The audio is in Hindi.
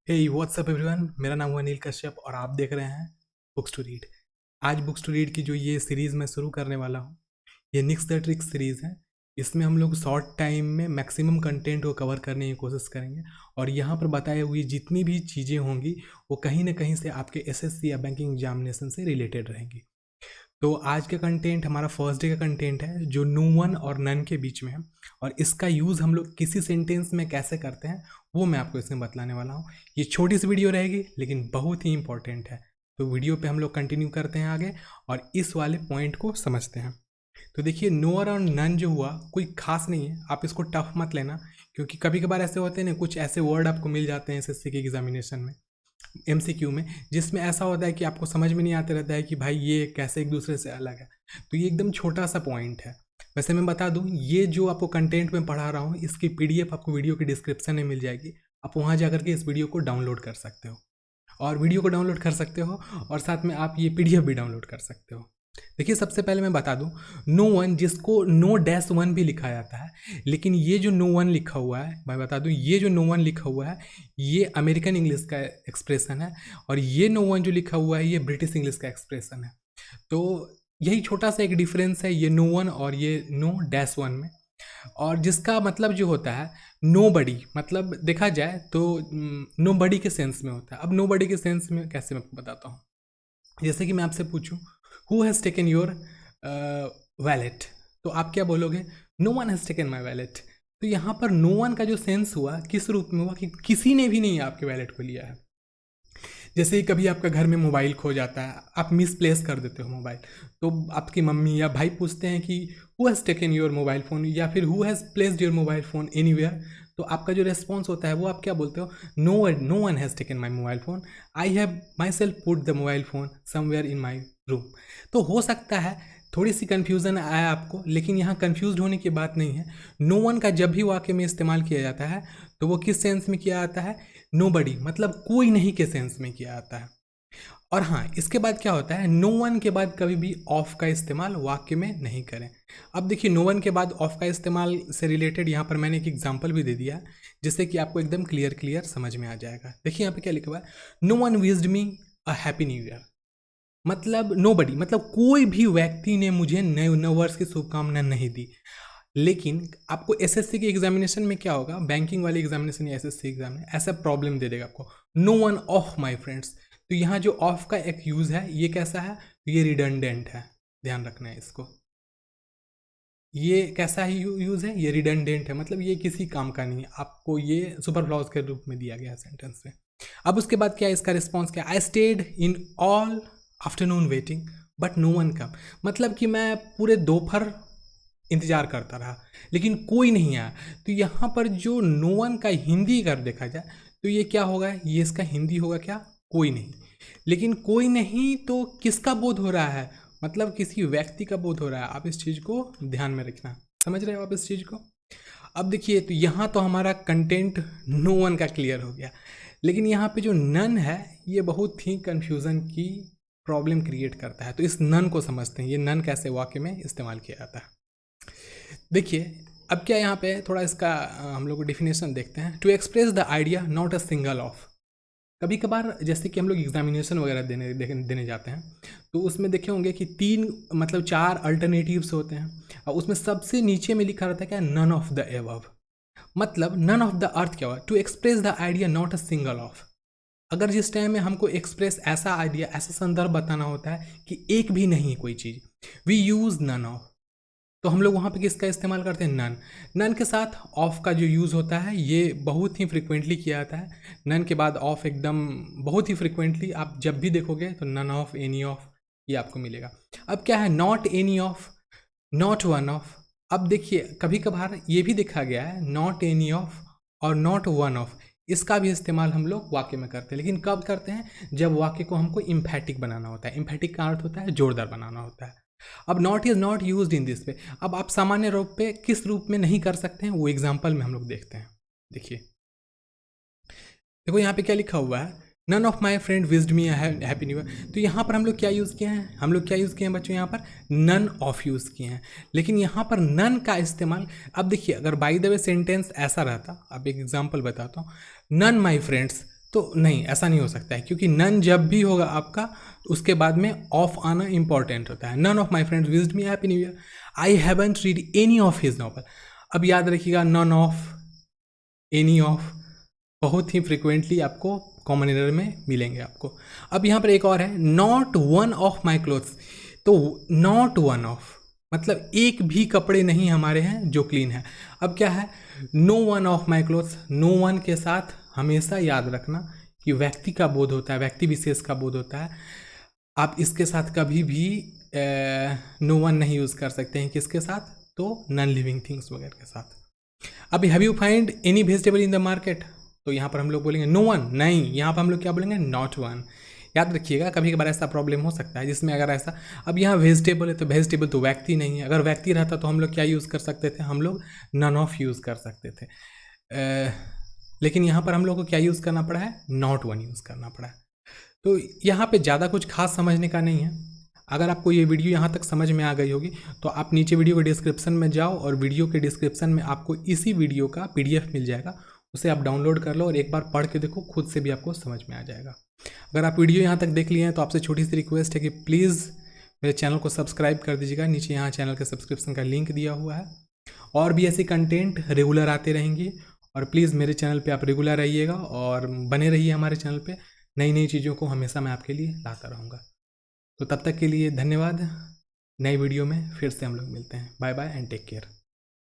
हे व्हाट्सअप एवरीवन, मेरा नाम है अनिल कश्यप और आप देख रहे हैं बुक्स टू रीड। आज बुक्स टू रीड की जो ये सीरीज़ मैं शुरू करने वाला हूँ, ये निक्स द ट्रिक्स सीरीज़ है। इसमें हम लोग शॉर्ट टाइम में मैक्सिमम कंटेंट को कवर करने की कोशिश करेंगे और यहाँ पर बताई हुई जितनी भी चीज़ें होंगी वो कहीं ना कहीं से आपके एसएससी या बैंकिंग एग्जामिनेशन से रिलेटेड रहेंगी। तो आज का कंटेंट हमारा फर्स्ट डे का कंटेंट है जो नो वन और नन के बीच में है और इसका यूज़ हम लोग किसी सेंटेंस में कैसे करते हैं वो मैं आपको इसमें बतलाने वाला हूँ। ये छोटी सी वीडियो रहेगी लेकिन बहुत ही इंपॉर्टेंट है। तो वीडियो पे हम लोग कंटिन्यू करते हैं आगे और इस वाले पॉइंट को समझते हैं। तो देखिए, नो और नन जो हुआ कोई खास नहीं है, आप इसको टफ मत लेना, क्योंकि कभी कभार ऐसे होते हैं ना, कुछ ऐसे वर्ड आपको मिल जाते हैं एसएससी के एग्जामिनेशन में, एमसीक्यू में, जिसमें ऐसा होता है कि आपको समझ में नहीं आते रहता है कि भाई ये कैसे एक दूसरे से अलग है। तो ये एकदम छोटा सा पॉइंट है। वैसे मैं बता दूं, ये जो आपको कंटेंट में पढ़ा रहा हूँ इसकी पीडीएफ आपको वीडियो के डिस्क्रिप्शन में मिल जाएगी। आप वहाँ जाकर के इस वीडियो को डाउनलोड कर सकते हो और वीडियो को डाउनलोड कर सकते हो और साथ में आप ये पीडीएफ भी डाउनलोड कर सकते हो। देखिए, सबसे पहले मैं बता दूं, नो वन जिसको नो डैश वन भी लिखा जाता है, लेकिन ये जो नो वन लिखा हुआ है, मैं बता दूं, ये जो नो वन लिखा हुआ है ये अमेरिकन इंग्लिश का एक्सप्रेशन है और ये नो वन जो लिखा हुआ है ये ब्रिटिश इंग्लिश का एक्सप्रेशन है। तो यही छोटा सा एक डिफरेंस है ये नो वन और ये नो डैश वन में। और जिसका मतलब जो होता है नो बडी, मतलब देखा जाए तो नो बडी के सेंस में होता है। अब नो बडी के सेंस में कैसे मैं आपको बताता हूँ। जैसे कि मैं आपसे पूछूं, who has taken your wallet, तो आप क्या बोलोगे? No one has taken my wallet. तो यहाँ पर नो वन का जो सेंस हुआ किस रूप में हुआ कि किसी ने भी नहीं आपके वैलेट को लिया है। जैसे ही कभी आपका घर में मोबाइल खो जाता है, आप मिसप्लेस कर देते हो मोबाइल, तो आपकी मम्मी या भाई पूछते हैं कि who has taken your mobile phone या फिर who has placed your mobile phone anywhere. तो आपका जो रेस्पॉन्स होता है वो आप क्या बोलते हो? No one has taken my mobile phone, I have myself put the mobile phone somewhere in my room. तो हो सकता है थोड़ी सी कन्फ्यूज़न आया आपको, लेकिन यहाँ कन्फ्यूज होने की बात नहीं है। नो वन का जब भी वाक्य में इस्तेमाल किया जाता है तो वो किस सेंस में किया जाता है? नोबडी, मतलब कोई नहीं के सेंस में किया जाता है। और हाँ, इसके बाद क्या होता है, नो वन के बाद कभी भी ऑफ का इस्तेमाल वाक्य में नहीं करें। अब देखिए, नो वन के बाद ऑफ का इस्तेमाल से रिलेटेड यहाँ पर मैंने एक एग्जांपल भी दे दिया है जिससे कि आपको एकदम क्लियर समझ में आ जाएगा। देखिए यहाँ पे क्या लिखा हुआ है, no one wished me a happy new year. मतलब नोबडी, मतलब कोई भी व्यक्ति ने मुझे नए नव वर्ष की शुभकामना नहीं दी। लेकिन आपको एसएससी के एग्जामिनेशन में क्या होगा, बैंकिंग वाले एग्जामिनेशन या एसएससी एग्जाम में ऐसा प्रॉब्लम दे देगा आपको, no one of my friends. तो यहाँ जो ऑफ का एक यूज़ है ये कैसा है? ये रिडंडेंट है, ध्यान रखना है इसको। ये कैसा ही यूज़ है? ये रिडंडेंट है, मतलब ये किसी काम का नहीं है, आपको ये सुपर क्लॉज के रूप में दिया गया है सेंटेंस में। अब उसके बाद क्या है इसका रिस्पॉन्स क्या? I stayed in all afternoon waiting but no one come, मतलब कि मैं पूरे दोपहर इंतज़ार करता रहा लेकिन कोई नहीं आया। तो यहाँ पर जो नो वन का हिंदी अगर देखा जाए तो ये क्या होगा? ये इसका हिंदी होगा क्या? कोई नहीं। लेकिन कोई नहीं तो किसका बोध हो रहा है? मतलब किसी व्यक्ति का बोध हो रहा है। आप इस चीज़ को ध्यान में रखना, समझ रहे हो आप इस चीज़ को? अब देखिए, तो यहाँ तो हमारा कंटेंट नो वन का क्लियर हो गया, लेकिन यहाँ पे जो नन है ये बहुत ही कन्फ्यूज़न की प्रॉब्लम क्रिएट करता है। तो इस नन को समझते हैं, ये नन कैसे वाक्य में इस्तेमाल किया जाता है। देखिए, अब क्या यहाँ पे थोड़ा इसका हम लोग डिफिनेशन देखते हैं। To express the idea not a single of. कभी कभार जैसे कि हम लोग एग्जामिनेशन वगैरह देने जाते हैं तो उसमें देखे होंगे कि तीन मतलब चार अल्टरनेटिव्स होते हैं और उसमें सबसे नीचे में लिखा रहता है क्या? None of the above. मतलब नन ऑफ द अर्थ क्या हुआ? To express the idea not a single of. अगर जिस टाइम में हमको एक्सप्रेस ऐसा आइडिया, ऐसा संदर्भ बताना होता है कि एक भी नहीं है कोई चीज़, वी यूज़ नन ऑफ। तो हम लोग वहाँ पे किसका इस्तेमाल करते हैं? नन। नन के साथ ऑफ का जो यूज़ होता है ये बहुत ही फ्रिक्वेंटली किया जाता है। नन के बाद ऑफ एकदम बहुत ही फ्रिक्वेंटली आप जब भी देखोगे तो नन ऑफ, एनी ऑफ, ये आपको मिलेगा। अब क्या है? Not any of, not one of. अब देखिए, कभी कभार ये भी देखा गया है नॉट एनी ऑफ और नॉट वन ऑफ, इसका भी इस्तेमाल हम लोग वाक्य में करते हैं। लेकिन कब करते हैं? जब वाक्य को हमको इम्फेटिक बनाना होता है। इम्फेटिक का अर्थ होता है जोरदार बनाना होता है। अब not is not used in this way. अब आप सामान्य रूप पे किस रूप में नहीं कर सकते हैं वो एग्जाम्पल में हम लोग देखते हैं। देखिए, देखो यहाँ पे क्या लिखा हुआ है, none of my friend wished me happy new year. तो यहाँ पर हम लोग क्या यूज़ किए हैं? हम लोग क्या यूज़ किए हैं बच्चों? यहाँ पर नन ऑफ यूज़ किए हैं। लेकिन यहाँ पर नन का इस्तेमाल, अब देखिए, अगर बाय द वे सेंटेंस ऐसा रहता, अब एक एग्जाम्पल बताता हूँ, नन माई फ्रेंड्स तो नहीं, ऐसा नहीं हो सकता है, क्योंकि नन जब भी होगा आपका उसके बाद में ऑफ आना इंपॉर्टेंट होता है। None of my friends wished me happy new year, I haven't read any of his novel. अब याद रखिएगा, नन ऑफ, एनी ऑफ बहुत ही फ्रिक्वेंटली आपको कॉमन एरर में मिलेंगे आपको। अब यहाँ पर एक और है, not one of my clothes. तो नॉट वन ऑफ मतलब एक भी कपड़े नहीं हमारे हैं जो क्लीन है। अब क्या है, no one of my clothes, no one के साथ हमेशा याद रखना कि व्यक्ति का बोध होता है, व्यक्ति विशेष का बोध होता है। आप इसके साथ कभी भी नो वन नहीं यूज़ कर सकते हैं। किसके साथ, तो नॉन लिविंग थिंग्स वगैरह के साथ। अब have you find any vegetable in the market, तो यहाँ पर हम लोग बोलेंगे नो वन, नहीं, यहाँ पर हम लोग क्या बोलेंगे, नॉट वन। याद रखिएगा, कभी कभार ऐसा प्रॉब्लम हो सकता है जिसमें अगर ऐसा, अब यहाँ वेजिटेबल है तो वेजिटेबल तो व्यक्ति नहीं है, अगर व्यक्ति रहता तो हम लोग क्या यूज़ कर सकते थे, हम लोग नन ऑफ यूज़ कर सकते थे। लेकिन यहाँ पर हम लोग को क्या यूज़ करना पड़ा है, नॉट वन यूज़ करना पड़ा है। तो यहाँ पे ज़्यादा कुछ खास समझने का नहीं है। अगर आपको ये वीडियो यहाँ तक समझ में आ गई होगी तो आप नीचे वीडियो के डिस्क्रिप्शन में जाओ और वीडियो के डिस्क्रिप्शन में आपको इसी वीडियो का PDF मिल जाएगा, उसे आप डाउनलोड कर लो और एक बार पढ़ के देखो, खुद से भी आपको समझ में आ जाएगा। अगर आप वीडियो यहाँ तक देख लिए हैं तो आपसे छोटी सी रिक्वेस्ट है कि प्लीज़ मेरे चैनल को सब्सक्राइब कर दीजिएगा। नीचे यहाँ चैनल के सब्सक्रिप्शन का लिंक दिया हुआ है, और भी ऐसी कंटेंट रेगुलर आते रहेंगी। और प्लीज़ मेरे चैनल पे आप रेगुलर रहिएगा और बने रहिए हमारे चैनल पे, नई नई चीज़ों को हमेशा मैं आपके लिए लाता रहूँगा। तो तब तक के लिए धन्यवाद। नई वीडियो में फिर से हम लोग मिलते हैं। Bye bye and take care.